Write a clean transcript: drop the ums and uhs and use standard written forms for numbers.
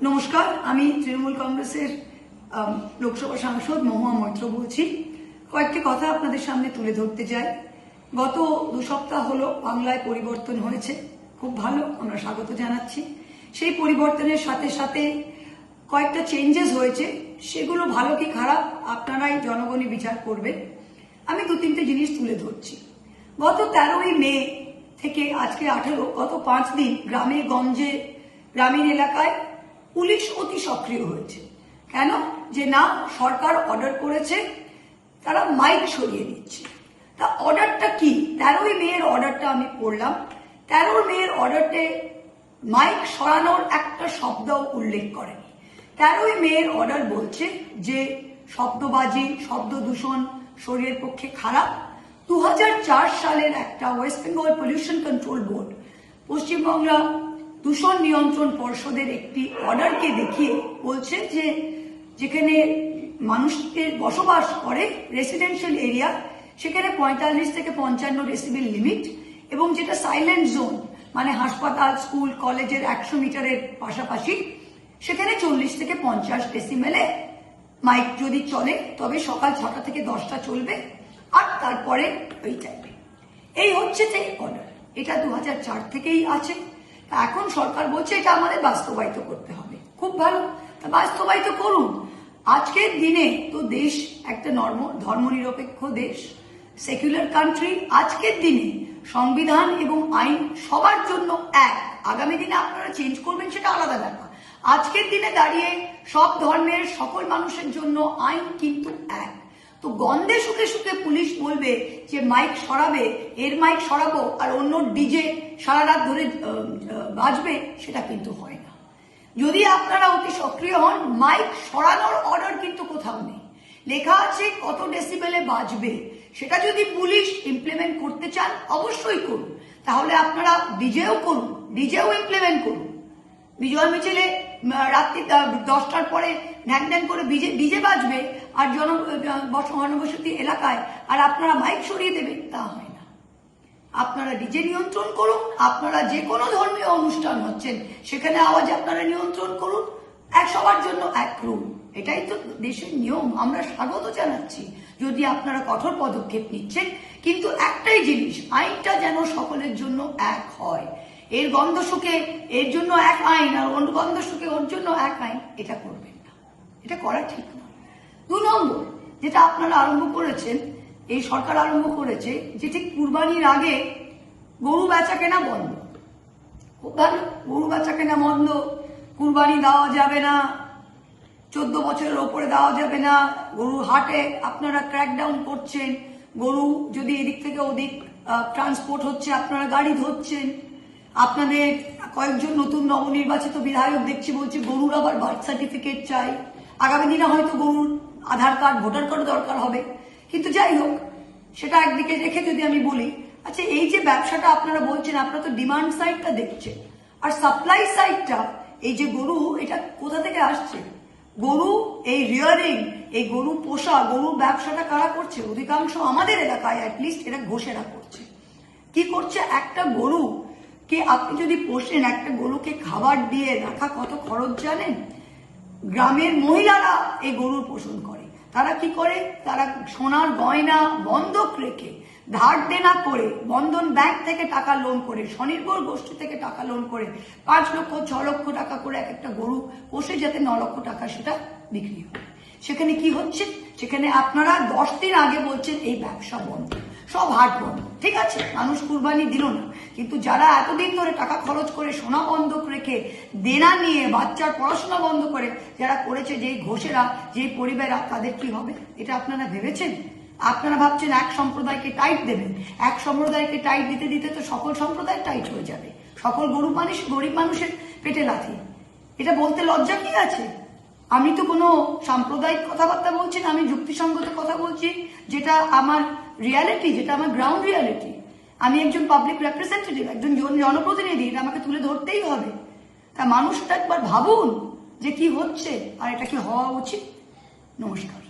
নমস্কার, আমি তৃণমূল কংগ্রেসের লোকসভা সাংসদ মহুয়া মৈত্র বলছি। কয়েকটি কথা আপনাদের সামনে তুলে ধরতে চাই। গত 2 সপ্তাহ হলো বাংলায় পরিবর্তন হয়েছে, খুব ভালো, আমরা স্বাগত জানাচ্ছি। সেই পরিবর্তনের সাথে সাথে কয়েকটা চেঞ্জেস হয়েছে, সেগুলো ভালো কি খারাপ আপনারাই জনগণই বিচার করবেন। আমি 2-3টে জিনিস তুলে ধরছি। গত 13ই মে থেকে আজকে 18, গত 5 দিন গ্রামে গঞ্জে গ্রামীণ এলাকায় পুলিশ অতি সক্রিয় হয়েছে। কেন? যে না, সরকার অর্ডার করেছে, তারা মাইক সরিয়ে দিচ্ছে। তা অর্ডারটা কি? 13ই মে এর অর্ডারটা আমি পড়লাম। 13 মে এর অর্ডারতে মাইক সরানোর একটা শব্দ উল্লেখ করেনি। 13ই মে এর অর্ডার বলছে যে শব্দবাজি, শব্দ দূষণ শরীরের পক্ষে খারাপ। 2004 সালের একটা West Bengal pollution control board, Paschimbangla দূষণ নিয়ন্ত্রণ পর্ষদের একটি অর্ডারকে দেখিয়ে বলছে যে যেখানে মানুষের বসবাস করে রেসিডেন্সিয়াল এরিয়া, সেখানে 45 থেকে 55 ডেসিবেল লিমিট, এবং যেটা সাইলেন্ট জোন মানে হাসপাতাল, স্কুল, কলেজের 100 মিটারের পাশাপাশি, সেখানে 40 থেকে 50 ডেসিবেলে মাইক যদি চলে তবে সকাল 6টা থেকে 10টা চলবে, আর তারপরে ওই টাইমে। এই হচ্ছে যে অর্ডার, এটা 2004 থেকেই আছে। এখন সরকার বলছে এটা আমাদের বাস্তবায়িত করতে হবে। খুব ভালো, তা বাস্তবায়িত করুন। আজকের দিনে তো দেশ একটা ধর্মনিরপেক্ষ দেশ, সেকুলার কান্ট্রি। আজকের দিনে সংবিধান এবং আইন সবার জন্য এক। আগামী দিনে আপনারা চেঞ্জ করবেন সেটা আলাদা ব্যাপার। আজকের দিনে দাঁড়িয়ে সব ধর্মের সকল মানুষের জন্য আইন কিন্তু এক। তো গন্ধে শুকে শুকে পুলিশ বলবে যে মাইক সরাবে, এর মাইক সরাবো আর অন্য ডিজে সারা রাত ধরে বাজবে, সেটা কিন্তু হয় না। যদি আপনারা অতি সক্রিয় হন, মাইক সরানোর অর্ডার কিন্তু কোথাও নেই। লেখা আছে কত ডেসিবেলে বাজবে। সেটা যদি পুলিশ ইমপ্লিমেন্ট করতে চান অবশ্যই করুন, তাহলে আপনারা ডিজেও করুন, ডিজেও ইমপ্লিমেন্ট করুন। বিজয় মিছিলে রাত্রি 10টার পরে ঢ্যাং ঢ্যাং করে ডিজে বাজবে আর জনবসতি এলাকায়, আর আপনারা মাইক সরিয়ে দেবেন, তা হয় না। আপনারা ডিজে নিয়ন্ত্রণ করুন। আপনারা যে কোনো ধর্মীয় অনুষ্ঠান হচ্ছেন সেখানে আওয়াজ আপনারা নিয়ন্ত্রণ করুন। সবার জন্য এক রুল, এটাই তো দেশের নিয়ম। আমরা স্বাগত জানাচ্ছি যদি আপনারা কঠোর পদক্ষেপ নিচ্ছেন, কিন্তু একটাই জিনিস, আইনটা যেন সকলের জন্য এক হয়। এর গন্ধ শুকে এর জন্য এক আইন আর অন্য গন্ধ শুকে ওর জন্য এক আইন, এটা করবেন না, এটা করা ঠিক নয়। 2 নম্বর যেটা আপনারা আরম্ভ করেছেন, এই সরকার আরম্ভ করেছে যে ঠিক কুরবানির আগে গরু বেচা কেনা বন্ধ। খুব ভালো, গরু বেচা কেনা বন্ধ, কুরবানি দেওয়া যাবে না, 14 বছরের ওপরে দেওয়া যাবে না, গরু হাটে আপনারা ক্র্যাকডাউন করছেন, গরু যদি এদিক থেকে ওদিক ট্রান্সপোর্ট হচ্ছে আপনারা গাড়ি ধরছেন। আপনাদের কয়েকজন নতুন নবনির্বাচিত বিধায়ক দেখছি বলছে গরুর আবার বার্থ সার্টিফিকেট চাই। আগামী দিনে হয়তো গরুর আধার কার্ড, ভোটার কার্ড দরকার হবে। কিন্তু যাই হোক, সেটা একদিকে রেখে যদি আমি বলি, আচ্ছা এই যে ব্যবসাটা আপনারা বলছেন, আপনারা তো ডিমান্ড সাইডটা দেখছেন, আর সাপ্লাই সাইডটা, এই যে গরু, এটা কোথা থেকে আসছে? গরু এই রিয়ারিং, এই গরু পোষা, গরুর ব্যবসাটা কারা করছে? অধিকাংশ আমাদের এলাকায় অ্যাটলিস্ট এরা ঘোষেরা করছে। কি করছে? একটা গরু কে আপনি যদি পোষেন, একটা গরুকে খাবার দিয়ে রাখা কত খরচ জানেন? গ্রামের মহিলারা এই গরুর পোষণ করে। তারা কি করে? তারা সোনার গয়না বন্ধক রেখে, ধার দেনা করে, বন্ধন ব্যাংক থেকে টাকা লোন করে, স্বনির্ভর গোষ্ঠী থেকে টাকা লোন করে 5 লক্ষ 6 লক্ষ টাকা করে এক একটা গরু পোষে, যাতে 9 লক্ষ টাকা সেটা বিক্রি হয়। সেখানে কি হচ্ছে? সেখানে আপনারা 10 দিন আগে বলছেন এই ব্যবসা বন্ধ, সব হাট বন্ধ। ঠিক আছে, মানুষ কুরবানি দিল না, কিন্তু যারা এতদিন ধরে টাকা খরচ করে, সোনা বন্ধক রেখে, দেনা নিয়ে, বাচ্চার পড়াশোনা বন্ধ করে যারা করেছে, যেই ঘোষেরা, যেই পরিবাররা, তাদের কি হবে? এটা আপনারা ভেবেছেন? আপনারা ভাবছেন এক সম্প্রদায়কে টাইট দেবেন। এক সম্প্রদায়কে টাইট দিতে দিতে তো সকল সম্প্রদায় টাইট হয়ে যাবে, সকল গরিব মানুষের পেটে লাথি। এটা বলতে লজ্জা কি আছে? আমি তো কোনো সাম্প্রদায়িক কথাবার্তা বলছি না, আমি যুক্তিসঙ্গত কথা বলছি, যেটা আমার রিয়ালিটি, যেটা আমার গ্রাউন্ড রিয়ালিটি। আমি একজন পাবলিক রিপ্রেজেন্টেটিভ, একজন জনপ্রতিনিধি, এটা আমাকে তুলে ধরতেই হবে। তা মানুষটা একবার ভাবুন যে কি হচ্ছে আর এটা কি হওয়া উচিত। নমস্কার।